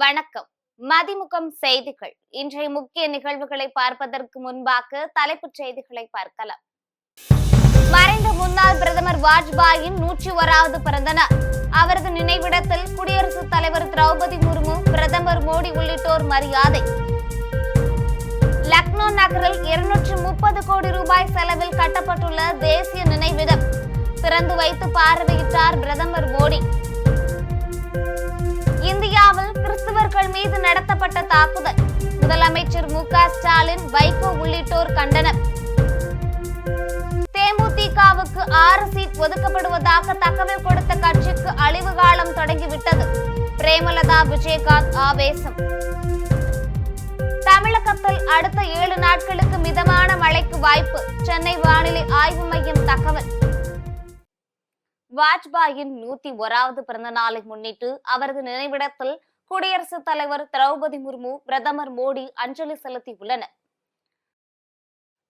வணக்கம். மதிமுகம் செய்திகள். இன்றைய முக்கிய நிகழ்வுகளை பார்ப்பதற்கு முன்பாக தலைப்புச் செய்திகளை பார்க்கலாம். மறைந்த முன்னாள் பிரதமர் வாஜ்பாயின் 101வது பிறந்த நாள். அவரது நினைவிடத்தில் குடியரசுத் தலைவர் திரௌபதி முர்மு, பிரதமர் மோடி உள்ளிட்டோர் மரியாதை. லக்னோ நகரில் 230 கோடி ரூபாய் செலவில் கட்டப்பட்டுள்ள தேசிய நினைவிடம் திறந்து வைத்து பார்வையிட்டார் பிரதமர் மோடி. இந்தியாவில் கிறிஸ்தவர்கள் மீது நடத்தப்பட்ட தாக்குதல். முதலமைச்சர் மு.க. ஸ்டாலின், வைகோ உள்ளிட்டோர் கண்டனம். தேமுதிகவுக்கு 6 சீட் ஒதுக்கப்படுவதாக தகவல் கொடுத்த கட்சிக்கு அழிவு காலம் தொடங்கிவிட்டது. பிரேமலதா விஜயகாந்த் ஆவேசம். தமிழகத்தில் அடுத்த 7 நாட்களுக்கு மிதமான மழைக்கு வாய்ப்பு. சென்னை வானிலை ஆய்வு மையம் தகவல். வாஜ்பாயின் 101வது பிறந்த நாளை முன்னிட்டு அவரது நினைவிடத்தில் குடியரசுத் தலைவர் திரௌபதி முர்மு, பிரதமர் மோடி அஞ்சலி செலுத்தியுள்ளனர்.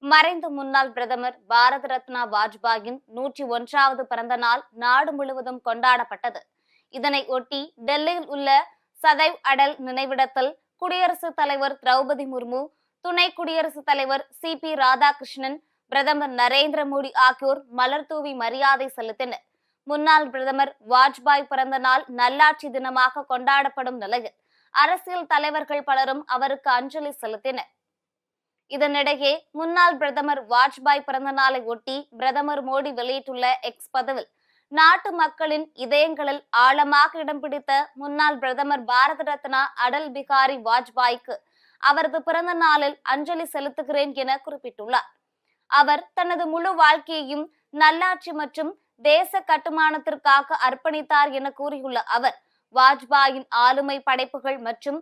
மறைந்த முன்னாள் பிரதமர் பாரத ரத்னா வாஜ்பாயின் 101வது பிறந்த நாள் நாடு முழுவதும் கொண்டாடப்பட்டது. இதனை ஒட்டி டெல்லியில் உள்ள சதைவ் அடல் நினைவிடத்தில் குடியரசுத் தலைவர் திரௌபதி முர்மு, துணை குடியரசுத் தலைவர் சி.பி. ராதாகிருஷ்ணன், பிரதமர் நரேந்திர மோடி ஆகியோர் மலர் தூவி மரியாதை செலுத்தினர். முன்னாள் பிரதமர் வாஜ்பாய் பிறந்த நாள் நல்லாட்சி தினமாக கொண்டாடப்படும் நிலையில் அரசியல் தலைவர்கள் பலரும் அவருக்கு அஞ்சலி செலுத்தினர். இதனிடையே முன்னாள் பிரதமர் வாஜ்பாய் பிறந்த நாளை ஒட்டி பிரதமர் மோடி வெளியிட்டுள்ள எக்ஸ் பதிவில், நாட்டு மக்களின் இதயங்களில் ஆழமாக இடம் பிடித்த முன்னாள் பிரதமர் பாரத ரத்னா அடல் பிகாரி வாஜ்பாய்க்கு அவரது பிறந்த நாளில் அஞ்சலி செலுத்துகிறேன் என குறிப்பிட்டுள்ளார். அவர் தனது முழு வாழ்க்கையையும் நல்லாட்சி மற்றும் தேச கட்டுமானத்திற்காக அர்ப்பணித்தார் என கூறியுள்ள அவர், வாஜ்பாயின் ஆளுமை படைப்புகள் மற்றும்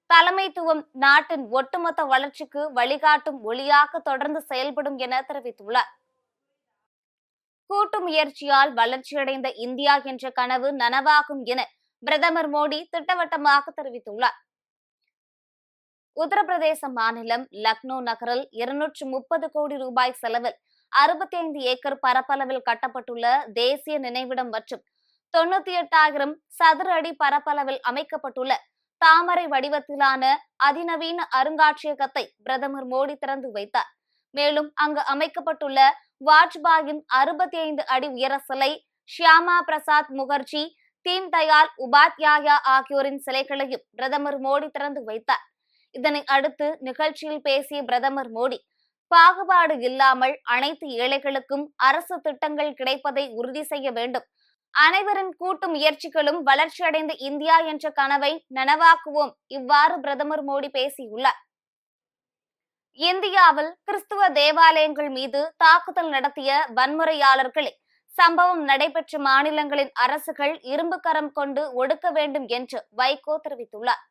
தலைமைத்துவம் நாட்டின் ஒட்டுமொத்த வளர்ச்சிக்கு வழிகாட்டும் ஒளியாக தொடர்ந்து செயல்படும் என தெரிவித்துள்ளார். கூட்டு முயற்சியால் வளர்ச்சியடைந்த இந்தியா என்ற கனவு நனவாகும் என பிரதமர் மோடி திட்டவட்டமாக தெரிவித்துள்ளார். உத்தரப்பிரதேச மாநிலம் லக்னோ நகரில் 230 கோடி ரூபாய் செலவில் 65 ஏக்கர் பரப்பளவில் கட்டப்பட்டுள்ள தேசிய நினைவிடம் மற்றும் 98,000 சதுர அடி பரப்பளவில் அமைக்கப்பட்டுள்ள தாமரை வடிவத்திலான அதிநவீன அருங்காட்சியகத்தை பிரதமர் மோடி திறந்து வைத்தார். மேலும் அங்கு அமைக்கப்பட்டுள்ள வாஜ்பாயின் 65 அடி உயர சிலை, ஷியாமா பிரசாத் முகர்ஜி, தீன் தயாள் உபாத்யாயா ஆகியோரின் சிலைகளையும் பிரதமர் மோடி திறந்து வைத்தார். இதனை அடுத்து நிகழ்ச்சியில் பேசிய பிரதமர் மோடி, பாகுபாடு இல்லாமல் அனைத்து ஏழைகளுக்கும் அரசு திட்டங்கள் கிடைப்பதை உறுதி செய்ய வேண்டும். அனைவரின் கூட்டு முயற்சிகளும் வளர்ச்சியடைந்த இந்தியா என்ற கனவை நனவாக்குவோம். இவ்வாறு பிரதமர் மோடி பேசியுள்ளார். இந்தியாவில் கிறிஸ்துவ தேவாலயங்கள் மீது தாக்குதல் நடத்திய வன்முறையாளர்களை சம்பவம் நடைபெற்ற மாநிலங்களின் அரசுகள் இரும்பு கரம் கொண்டு ஒடுக்க வேண்டும் என்று வைகோ தெரிவித்துள்ளார்.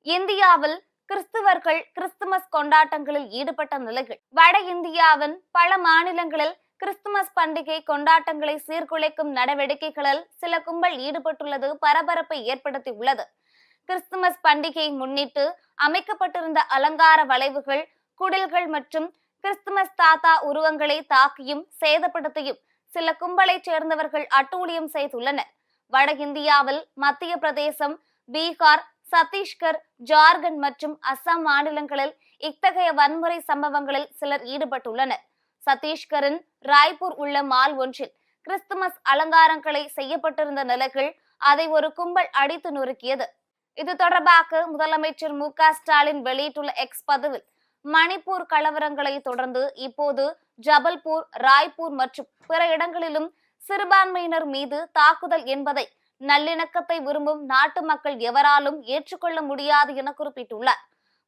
இந்தியாவில் கிறிஸ்துவர்கள் கிறிஸ்துமஸ் கொண்டாட்டங்களில் ஈடுபட்ட நிலையில் வட இந்தியாவின் பல மாநிலங்களில் கிறிஸ்துமஸ் பண்டிகை கொண்டாட்டங்களை சீர்குலைக்கும் நடவடிக்கைகளில் சில கும்பல் ஈடுபட்டுள்ளது பரபரப்பை ஏற்படுத்தியுள்ளது. கிறிஸ்துமஸ் பண்டிகையை முன்னிட்டு அமைக்கப்பட்டிருந்த அலங்கார வளைவுகள், குடில்கள் மற்றும் கிறிஸ்துமஸ் தாத்தா உருவங்களை தாக்கியும் சேதப்படுத்தியும் சில கும்பலைச் சேர்ந்தவர்கள் அட்டூழியம் செய்துள்ளனர். வட இந்தியாவில் மத்திய பிரதேசம், பீகார், சத்தீஸ்கர், ஜார்க்கண்ட் மற்றும் அஸ்ஸாம் மாநிலங்களில் இத்தகைய வன்முறை சம்பவங்களில் சிலர் ஈடுபட்டுள்ளனர். சத்தீஸ்கரின் ராய்ப்பூர் உள்ள மால் ஒன்றில் கிறிஸ்துமஸ் அலங்காரங்களை செய்யப்பட்டிருந்த நிலையில் அதை ஒரு கும்பல் அடித்து நொறுக்கியது. இது தொடர்பாக முதலமைச்சர் மு.க. ஸ்டாலின் வெளியிட்டுள்ள எக்ஸ் பதிவில், மணிப்பூர் கலவரங்களை தொடர்ந்து இப்போது ஜபல்பூர், ராய்ப்பூர் மற்றும் பிற இடங்களிலும் சிறுபான்மையினர் மீது தாக்குதல் என்பதை நல்லிணக்கத்தை விரும்பும் நாட்டு மக்கள் எவராலும் ஏற்றுக்கொள்ள முடியாது என குறிப்பிட்டுள்ளார்.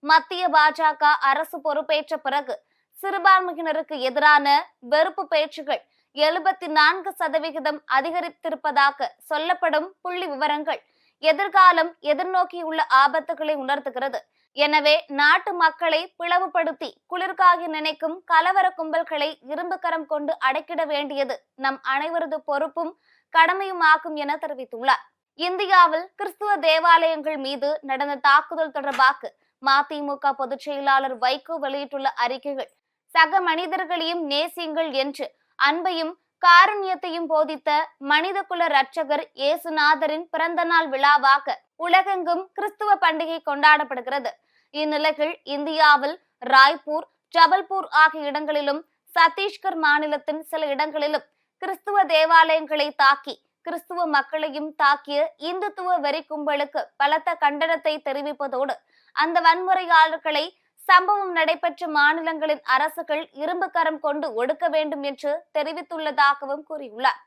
மத்திய பாஜக அரசு பொறுப்பேற்ற பிறகு சிறுபான்மையினருக்கு எதிரான வெறுப்பு பேச்சுகள் 74% அதிகரித்திருப்பதாக சொல்லப்படும் புள்ளி விவரங்கள் எதிர்காலம் எதிர்நோக்கியுள்ள ஆபத்துகளை உணர்த்துகிறது. எனவே நாட்டு மக்களை பிளவுபடுத்தி குளிர்காய நினைக்கும் கலவர கும்பல்களை இரும்பு கரம் கொண்டு அடக்கிட வேண்டியது நம் அனைவரது பொறுப்பும் கடமையுமாகும் என தெரிவித்துள்ளார். இந்தியாவில் கிறிஸ்துவ தேவாலயங்கள் மீது நடந்த தாக்குதல் தொடர்பாக மதிமுக பொதுச் செயலாளர் வைகோ வெளியிட்டுள்ள அறிக்கைகள், சக மனிதர்களையும் நேசியுங்கள் என்று அன்பையும் காருண்யத்தையும் போதித்த மனிதகுல இரட்சகர் இயேசுநாதரின் பிறந்த நாள் விழாவாக உலகெங்கும் கிறிஸ்துவ பண்டிகை கொண்டாடப்படுகிறது. இந்நிலையில் இந்தியாவில் ராய்ப்பூர், ஜபல்பூர் ஆகிய இடங்களிலும் சத்தீஸ்கர் மாநிலத்தின் சில இடங்களிலும் கிறிஸ்துவ தேவாலயங்களை தாக்கி கிறிஸ்துவ மக்களையும் தாக்கிய இந்துத்துவ வெறி கும்பலுக்கு பலத்த கண்டனத்தை தெரிவிப்பதோடு அந்த வன்முறையாளர்களை சம்பவம் நடைபெற்ற மாநிலங்களின் அரசுகள் இரும்பு கரம் கொண்டு ஒடுக்க வேண்டும் என்று தெரிவித்துள்ளதாகவும் கூறியுள்ளார்.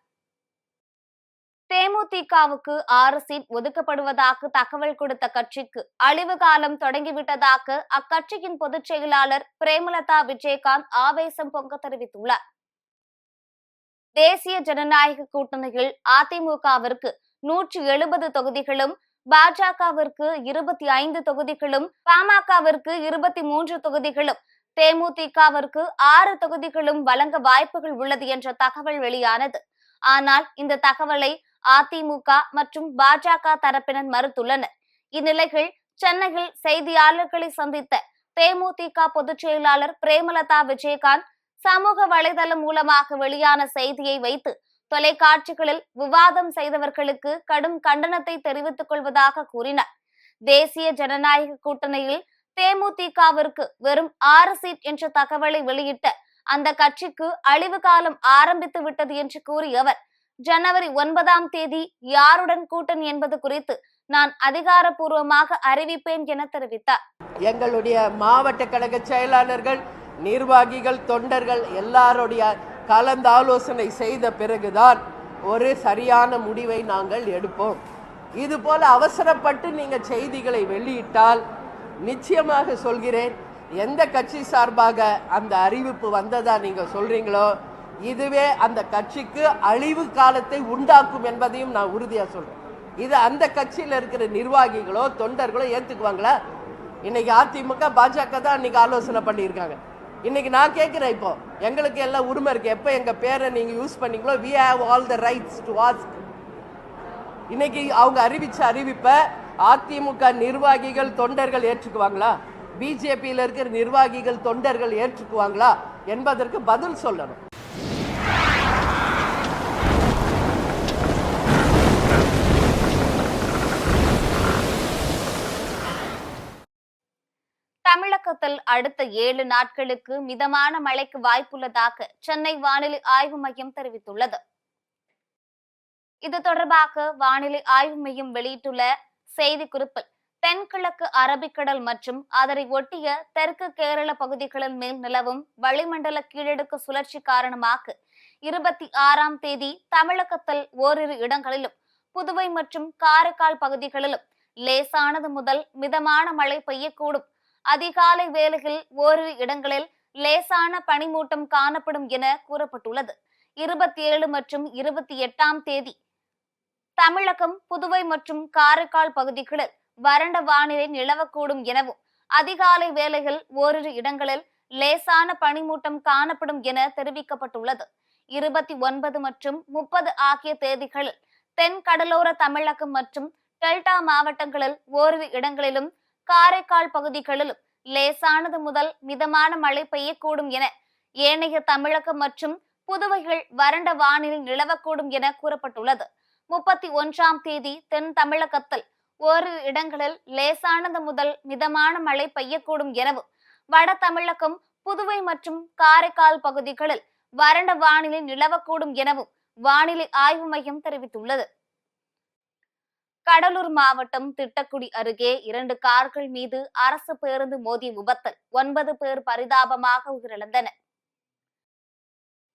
தேமுதிகவுக்கு 6 சீட் ஒதுக்கப்படுவதாக தகவல் கொடுத்த கட்சிக்கு அழிவு காலம் தொடங்கிவிட்டதாக அக்கட்சியின் பொதுச் செயலாளர் பிரேமலதா விஜயகாந்த் ஆவேசம் பொங்க தெரிவித்துள்ளார். தேசிய ஜனநாயக கூட்டணியில் அதிமுகவிற்கு 170 தொகுதிகளும், பாஜகவிற்கு 25 தொகுதிகளும், பாமகவிற்கு 23 தொகுதிகளும், தேமுதிகவிற்கு 6 தொகுதிகளும் வழங்க வாய்ப்புகள் உள்ளது என்ற தகவல் வெளியானது. ஆனால் இந்த தகவலை அதிமுக மற்றும் பாஜக தரப்பினர் மறுத்துள்ளனர். இந்நிலையில் சென்னையில் செய்தியாளர்களை சந்தித்த தேமுதிக பொதுச் செயலாளர் பிரேமலதா விஜயகாந்த் சமூக வலைதளம் மூலமாக வெளியான செய்தியை வைத்து தொலைக்காட்சிகளில் விவாதம் செய்தவர்களுக்கு கடும் கண்டனத்தை தெரிவித்துக் கொள்வதாக கூறினார். தேசிய ஜனநாயக கூட்டணியில் தேமுதிகவிற்கு வெறும் 6 சீட் என்ற தகவலை வெளியிட்ட அந்த கட்சிக்கு அழிவு காலம் ஆரம்பித்து விட்டது என்று கூறிய அவர், ஜனவரி 9ஆம் தேதி யாருடன் கூட்டணி என்பது குறித்து நான் அதிகாரப்பூர்வமாக அறிவிப்பேன் என தெரிவித்தார். எங்களுடைய மாவட்ட கழக செயலாளர்கள், நிர்வாகிகள், தொண்டர்கள் எல்லாருடைய கலந்து ஆலோசனை செய்த பிறகுதான் ஒரு சரியான முடிவை நாங்கள் எடுப்போம். இது போல அவசரப்பட்டு நீங்க செய்திகளை வெளியிட்டால் நிச்சயமாக சொல்கிறேன், எந்த கட்சி சார்பாக அந்த அறிவிப்பு வந்ததா நீங்க சொல்றீங்களோ இதுவே அந்த கட்சிக்கு அழிவு காலத்தை உண்டாக்கும் என்பதையும் நான் உறுதியா சொல்றேன். இது அந்த கட்சியில் இருக்கிற நிர்வாகிகளோ தொண்டர்களோ ஏத்துக்குவாங்களா? இன்னைக்கு அதிமுக பாஜக தான் இன்னைக்கு ஆலோசனை பண்ணியிருக்காங்க. இன்னைக்கு நான் கேட்கிறேன், இப்போ எங்களுக்கு எல்லாம் உரிமை இருக்கு, எப்போ எங்க பேரை நீங்க யூஸ் பண்ணீங்களோ we have all the rights to ask. இன்னைக்கு அவங்க அறிவிச்ச அறிவிப்பை அதிமுக நிர்வாகிகள் தொண்டர்கள் ஏற்றுக்குவாங்களா? பிஜேபியில் இருக்கிற நிர்வாகிகள் தொண்டர்கள் ஏற்றுக்குவாங்களா என்பதற்கு பதில் சொல்லணும். தமிழகத்தில் அடுத்த 7 நாட்களுக்கு மிதமான மழைக்கு வாய்ப்புள்ளதாக சென்னை வானிலை ஆய்வு மையம் தெரிவித்துள்ளது. இது தொடர்பாக வானிலை ஆய்வு மையம் வெளியிட்டுள்ள செய்திக்குறிப்பில், தென்கிழக்கு அரபிக்கடல் மற்றும் அதனை ஒட்டிய தெற்கு கேரள பகுதிகளின் மேல் நிலவும் வளிமண்டல கீழடுக்கு சுழற்சி காரணமாக 26ஆம் தேதி தமிழகத்தில் ஓரிரு இடங்களிலும், புதுவை மற்றும் காரைக்கால் பகுதிகளிலும் லேசானது முதல் மிதமான மழை பெய்யக்கூடும். அதிகாலை வேளையில் ஓரிரு இடங்களில் லேசான பனிமூட்டம் காணப்படும் என கூறப்பட்டுள்ளது. 27 மற்றும் 28ஆம் தேதி தமிழகம், புதுவை மற்றும் காரைக்கால் பகுதிகளில் வறண்ட வானிலை நிலவக்கூடும் எனவும், அதிகாலை வேளையில் ஓரிரு இடங்களில் லேசான பனிமூட்டம் காணப்படும் என தெரிவிக்கப்பட்டுள்ளது. 29 மற்றும் 30 ஆகிய தேதிகளில் தென் கடலோர தமிழகம் மற்றும் டெல்டா மாவட்டங்களில் ஓரிரு இடங்களிலும், காரைக்கால் பகுதிகளிலும் லேசானது முதல் மிதமான மழை பெய்யக்கூடும் என, ஏனைய தமிழகம் மற்றும் புதுவையில் வறண்ட வானிலை நிலவக்கூடும் என கூறப்பட்டுள்ளது. 31ஆம் தேதி தென் தமிழகத்தில் ஓரிரு இடங்களில் லேசானது முதல் மிதமான மழை பெய்யக்கூடும் எனவும், வட தமிழகம், புதுவை மற்றும் காரைக்கால் பகுதிகளில் வறண்ட வானிலை நிலவக்கூடும் எனவும் வானிலை ஆய்வு மையம் தெரிவித்துள்ளது. கடலூர் மாவட்டம் திட்டக்குடி அருகே 2 கார்கள் மீது அரசு பேருந்து மோதிய விபத்தில் 9 பேர் பரிதாபமாக உயிரிழந்தனர்.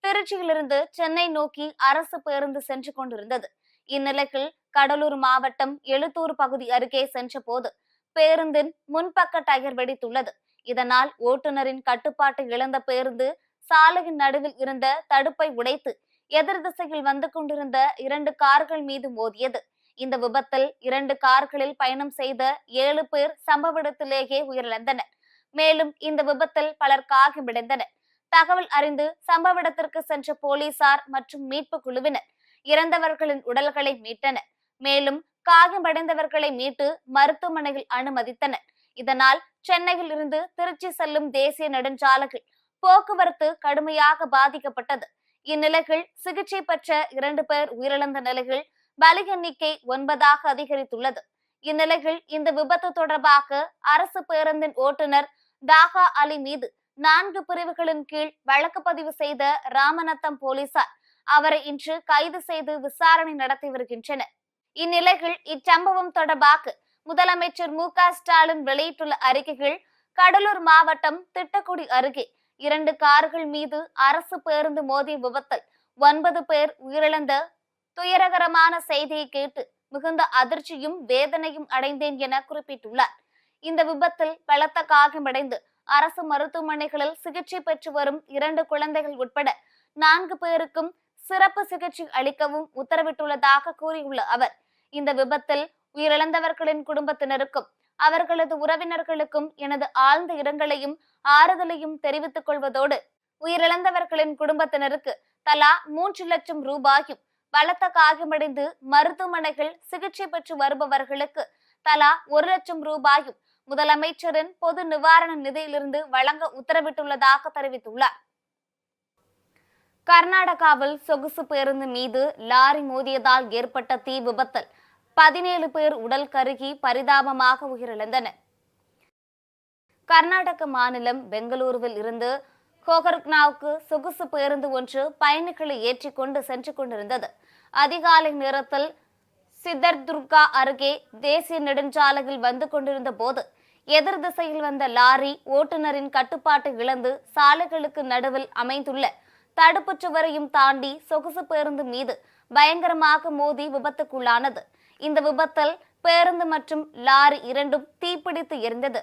திருச்சியிலிருந்து சென்னை நோக்கி அரசு பேருந்து சென்று கொண்டிருந்தது. இந்நிலையில் கடலூர் மாவட்டம் எழுத்தூர் பகுதி அருகே சென்ற போது பேருந்தின் முன்பக்க டயர் வெடித்துள்ளது. இதனால் ஓட்டுநரின் கட்டுப்பாட்டை இழந்த பேருந்து சாலையின் நடுவில் இருந்த தடுப்பை உடைத்து எதிர் திசையில் வந்து கொண்டிருந்த 2 கார்கள் மீது மோதியது. இந்த விபத்தில் 2 கார்களில் பயணம் செய்த 7 பேர் சம்பவ இடத்திலேயே உயிரிழந்தனர். மேலும் இந்த விபத்தில் பலர் காயமடைந்தனர். தகவல் அறிந்து சம்பவ இடத்திற்கு சென்ற போலீசார் மற்றும் மீட்பு குழுவினர் இறந்தவர்களின் உடல்களை மீட்டனர். மேலும் காயமடைந்தவர்களை மீட்டு மருத்துவமனையில் அனுமதித்தனர். இதனால் சென்னையில் இருந்து திருச்சி செல்லும் தேசிய நெடுஞ்சாலையில் போக்குவரத்து கடுமையாக பாதிக்கப்பட்டது. இந்நிலையில் சிகிச்சை பெற்ற 2 பேர் உயிரிழந்த நிலையில் பலி எண்ணிக்கை 9ஆக அதிகரித்துள்ளது. இந்நிலையில் இந்த விபத்து தொடர்பாக அரசு பேருந்தின் ஓட்டுநர் தாகா அலி மீது 4 பிரிவுகளின் கீழ் வழக்கு பதிவு செய்த ராமநத்தம் போலீசார் அவரை இன்று கைது செய்து விசாரணை நடத்தி வருகின்றனர். இந்நிலையில் இச்சம்பவம் தொடர்பாக முதலமைச்சர் மு.க.ஸ்டாலின் வெளியிட்டுள்ள அறிக்கையில் கடலூர் மாவட்டம் திட்டக்குடி அருகே 2 கார்கள் மீது அரசு பேருந்து மோதிய விபத்தில் 9 பேர் உயிரிழந்த துயரகரமான செய்தியை கேட்டு மிகுந்த அதிர்ச்சியும் வேதனையும் அடைந்தேன் என குறிப்பிட்டுள்ளார். இந்த விபத்தில் பலத்த காயமடைந்து அரசு மருத்துவமனைகளில் சிகிச்சை பெற்று வரும் 2 குழந்தைகள் உட்பட 4 பேருக்கும் சிறப்பு சிகிச்சை அளிக்கவும் உத்தரவிட்டுள்ளதாக கூறியுள்ள அவர், இந்த விபத்தில் உயிரிழந்தவர்களின் குடும்பத்தினருக்கும் அவர்களது உறவினர்களுக்கும் எனது ஆழ்ந்த இரங்கலையும் ஆறுதலையும் தெரிவித்துக் கொள்வதோடு உயிரிழந்தவர்களின் குடும்பத்தினருக்கு தலா 3 லட்சம் ரூபாயும், பலத்த காயமடைந்து மருத்துவமனைகள் சிகிச்சை பெற்று வருபவர்களுக்கு தலா 1 லட்சம் ரூபாயும் முதலமைச்சரின் பொது நிவாரண நிதியிலிருந்து வழங்க உத்தரவிட்டுள்ளதாக தெரிவித்துள்ளார். கர்நாடகாவில் சொகுசு பேருந்து மீது லாரி மோதியதால் ஏற்பட்ட தீ விபத்தில் 17 பேர் உடல் கருகி பரிதாபமாக உயிரிழந்தனர். கர்நாடக மாநிலம் பெங்களூருவில் இருந்து கோகர்நாவுக்கு சொகுசு பேருந்து ஒன்று பயணிகளை ஏற்றிக்கொண்டு சென்று கொண்டிருந்தது. அதிகாலை நேரத்தில் சித்தர்துர்கா அருகே தேசிய நெடுஞ்சாலையில் வந்து கொண்டிருந்த போது எதிர் திசையில் வந்த லாரி ஓட்டுநரின் கட்டுப்பாட்டை இழந்து சாலைகளுக்கு நடுவில் அமைந்துள்ள தடுப்புச் சுவரையும் தாண்டி சொகுசு பேருந்து மீது பயங்கரமாக மோதி விபத்துக்குள்ளானது. இந்த விபத்தில் பேருந்து மற்றும் லாரி இரண்டும் தீப்பிடித்து எரிந்தது.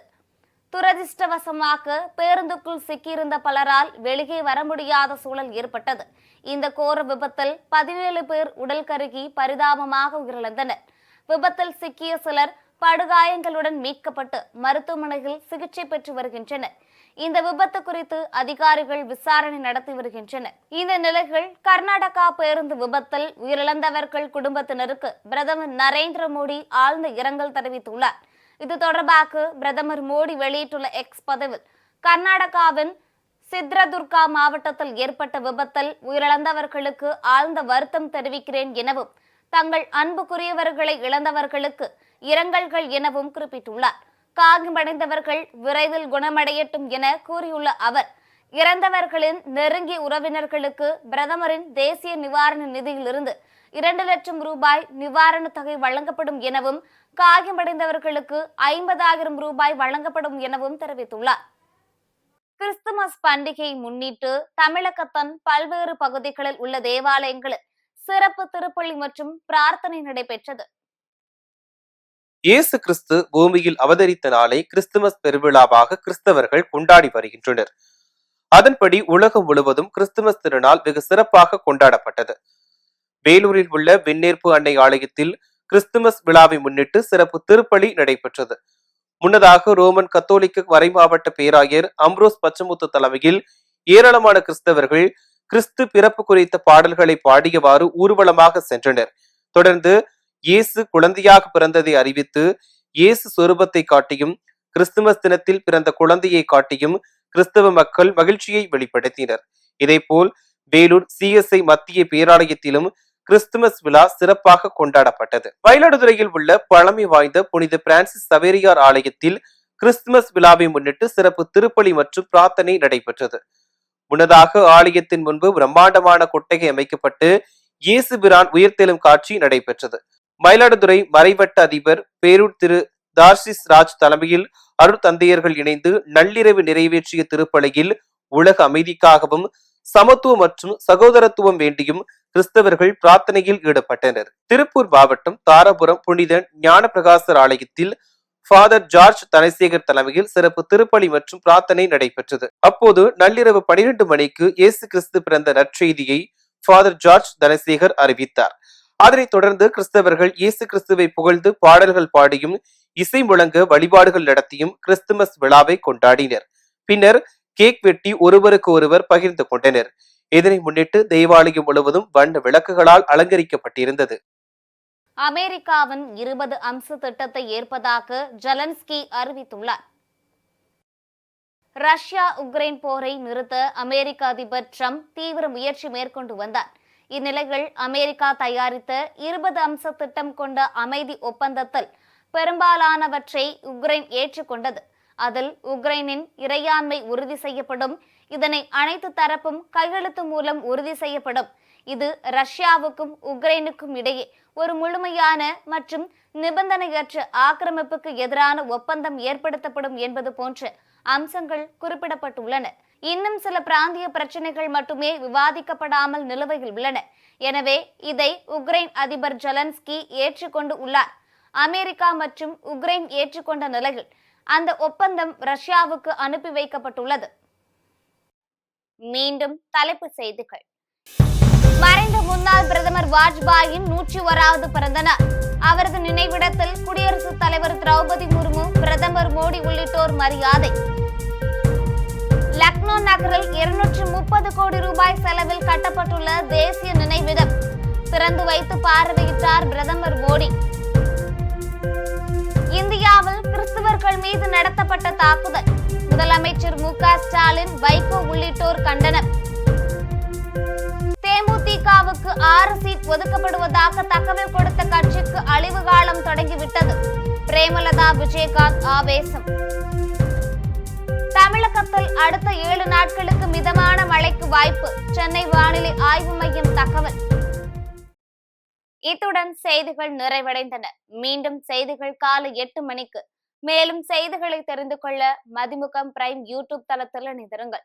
துரதிர்ஷ்டவசமாக பேருந்துக்குள் சிக்கியிருந்த பலரால் வெளியே வர முடியாத சூழல் ஏற்பட்டது. இந்த கோர விபத்தில் 17 பேர் உடல் கருகி பரிதாபமாக உயிரிழந்தனர். விபத்தில் சிக்கிய சிலர் படுகாயங்களுடன் மீட்கப்பட்டு மருத்துவமனையில் சிகிச்சை பெற்று வருகின்றனர். இந்த விபத்து குறித்து அதிகாரிகள் விசாரணை நடத்தி வருகின்றனர். இந்த நிலையில் கர்நாடகா பேருந்து விபத்தில் உயிரிழந்தவர்கள் குடும்பத்தினருக்கு பிரதமர் நரேந்திர மோடி ஆழ்ந்த இரங்கல் தெரிவித்துள்ளார். இது தொடர்பாக பிரதமர் மோடி வெளியிட்டுள்ள எக்ஸ் பதிவில், கர்நாடகாவின் சித்ரதுர்கா மாவட்டத்தில் ஏற்பட்ட விபத்தில் உயிரிழந்தவர்களுக்கு ஆழ்ந்த வருத்தம் தெரிவிக்கிறேன் எனவும், தங்கள் அன்புக்குரியவர்களை இழந்தவர்களுக்கு இரங்கல்கள் எனவும் குறிப்பிட்டுள்ளார். காயமடைந்தவர்கள் விரைவில் குணமடையட்டும் என கூறியுள்ள அவர், இறந்தவர்களின் நெருங்கிய உறவினர்களுக்கு பிரதமரின் தேசிய நிவாரண நிதியிலிருந்து 2 லட்சம் ரூபாய் நிவாரண தொகை வழங்கப்படும் எனவும், காயமடைந்தவர்களுக்கு 50,000 ரூபாய் வழங்கப்படும் எனவும் தெரிவித்துள்ளார். கிறிஸ்துமஸ் பண்டிகையை முன்னிட்டு தமிழகத்தின் பல்வேறு பகுதிகளில் உள்ள தேவாலயங்களில் சிறப்பு திருப்பலி மற்றும் பிரார்த்தனை நடைபெற்றது. இயேசு கிறிஸ்து பூமியில் அவதரித்த நாளை கிறிஸ்துமஸ் பெருவிழாவாக கிறிஸ்தவர்கள் கொண்டாடி வருகின்றனர். அதன்படி உலகம் முழுவதும் கிறிஸ்துமஸ் திருநாள் வெகு சிறப்பாக கொண்டாடப்பட்டது. வேலூரில் உள்ள விண்ணேற்பு அன்னை ஆலயத்தில் கிறிஸ்துமஸ் விழாவை முன்னிட்டு சிறப்பு திருப்பலி நடைபெற்றது. முன்னதாக ரோமன் கத்தோலிக்க மறைமாவட்ட பேராயர் அம்ப்ரோஸ் பச்சமுத்து தலைமையில் ஏராளமான கிறிஸ்தவர்கள் கிறிஸ்து பிறப்பு குறித்த பாடல்களை பாடியவாறு ஊர்வலமாக சென்றனர். தொடர்ந்து இயேசு குழந்தையாக பிறந்ததை அறிவித்து இயேசு சொரூபத்தை காட்டியும் கிறிஸ்துமஸ் தினத்தில் பிறந்த குழந்தையை காட்டியும் கிறிஸ்தவ மக்கள் மகிழ்ச்சியை வெளிப்படுத்தினர். இதேபோல் வேலூர் CSI மத்திய பேராலயத்திலும் கிறிஸ்துமஸ் விழா சிறப்பாக கொண்டாடப்பட்டது. மயிலாடுதுறையில் உள்ள பழமை வாய்ந்த புனித பிரான்சிஸ் சவேரியார் ஆலயத்தில் கிறிஸ்துமஸ் விழாவை முன்னிட்டு சிறப்பு திருப்பலி மற்றும் பிரார்த்தனை நடைபெற்றது. முன்னதாக ஆலயத்தின் முன்பு பிரம்மாண்டமான கொட்டகை அமைக்கப்பட்டு இயேசு பிரான் உயிர்த்தெழும் காட்சி நடைபெற்றது. மயிலாடுதுறை மறைவட்ட அதிபர் பேரூர் திரு தார்சிஸ் ராஜ் தலைமையில் அருட்தந்தையர்கள் இணைந்து நள்ளிரவு நிறைவேற்றிய திருப்பலியில் உலக அமைதிக்காகவும் சமத்துவம் மற்றும் சகோதரத்துவம் வேண்டியும் கிறிஸ்தவர்கள் பிரார்த்தனையில் ஈடுபட்டனர். திருப்பூர் மாவட்டம் தாராபுரம் புனித ஞான பிரகாசர் ஆலயத்தில் ஃபாதர் ஜார்ஜ் தனசேகர் தலைமையில் சிறப்பு திருப்பலி மற்றும் பிரார்த்தனை நடைபெற்றது. அப்போது நள்ளிரவு 12 மணிக்கு இயேசு கிறிஸ்து பிறந்த நற்செய்தியை ஃபாதர் ஜார்ஜ் தனசேகர் அறிவித்தார். அதனைத் தொடர்ந்து கிறிஸ்தவர்கள் இயேசு கிறிஸ்துவை புகழ்ந்து பாடல்கள் பாடியும் இசை முழங்க வழிபாடுகள் நடத்தியும் கிறிஸ்துமஸ் விழாவை கொண்டாடினர். பின்னர் கேக் வெட்டி ஒருவருக்கு ஒருவர் பகிர்ந்து கொண்டனர். இதனை முன்னிட்டு தேவாலயம் முழுவதும் வண்ண விளக்குகளால் அலங்கரிக்கப்பட்டிருந்தது. அமெரிக்காவின் 20 அம்ச திட்டத்தை ஏற்பதாக ஜெலன்ஸ்கி அறிவித்துள்ளார். ரஷ்யா உக்ரைன் போரை நிறுத்த அமெரிக்க அதிபர் ட்ரம்ப் தீவிர முயற்சி மேற்கொண்டு வந்தார். இந்நிலையில் அமெரிக்கா தயாரித்த 20 அம்ச திட்டம் கொண்ட அமைதி ஒப்பந்தத்தில் பெரும்பாலானவற்றை உக்ரைன் ஏற்றுக்கொண்டது. அதில் உக்ரைனின் இறையாண்மை உறுதி செய்யப்படும். இதனை அனைத்து தரப்பும் கையெழுத்து மூலம் உறுதி செய்யப்படும். இது ரஷ்யாவுக்கும் உக்ரைனுக்கும் இடையே ஒரு முழுமையான மற்றும் நிபந்தனையற்ற ஆக்கிரமிப்புக்கு எதிரான ஒப்பந்தம் ஏற்படுத்தப்படும் என்பது போன்ற அம்சங்கள் குறிப்பிடப்பட்டுள்ளன. இன்னும் சில பிராந்திய பிரச்சனைகள் மட்டுமே விவாதிக்கப்படாமல் நிலுவையில் உள்ளன. எனவே இதை உக்ரைன் அதிபர் ஜெலன்ஸ்கி ஏற்றுக்கொண்டு உள்ளார். அமெரிக்கா மற்றும் உக்ரைன் ஏற்றுக்கொண்ட நிலையில் அந்த ஒப்பந்தம் ரஷ்யாவுக்கு அனுப்பி வைக்கப்பட்டுள்ளது. மீண்டும் தலைப்புச் செய்திகள். மறைந்த முன்னாள் பிரதமர் வாஜ்பாயின் 101வது பிறந்த நாள். அவரது நினைவிடத்தில் குடியரசுத் தலைவர் திரௌபதி முர்மு, பிரதமர் மோடி உள்ளிட்டோர் மரியாதை. லக்னோ நகரில் 230 கோடி ரூபாய் செலவில் கட்டப்பட்டுள்ள தேசிய நினைவிடம் திறந்து வைத்து பார்வையிட்டார் பிரதமர் மோடி. இந்தியாவில் கிறிஸ்தவர்கள் மீது நடத்தப்பட்ட தாக்குதல். முதலமைச்சர் மு.க. ஸ்டாலின், வைகோ உள்ளிட்டோர் கண்டனம். தேமுதிகவுக்கு 6 சீட் ஒதுக்கப்படுவதாக தகவல் கொடுத்த கட்சிக்கு அழிவு காலம் தொடங்கிவிட்டது. பிரேமலதா விஜயகாந்த் ஆவேசம். தமிழகத்தில் அடுத்த 7 நாட்களுக்கு மிதமான மழைக்கு வாய்ப்பு. சென்னை வானிலை ஆய்வு மையம் தகவல். இத்துடன் செய்திகள் நிறைவடைந்தன. மீண்டும் செய்திகள் காலை 8 மணிக்கு. மேலும் செய்திகளை தெரிந்து கொள்ள மதிமுகம் பிரைம் யூடியூப் தளத்தில் இணைந்திருங்கள்.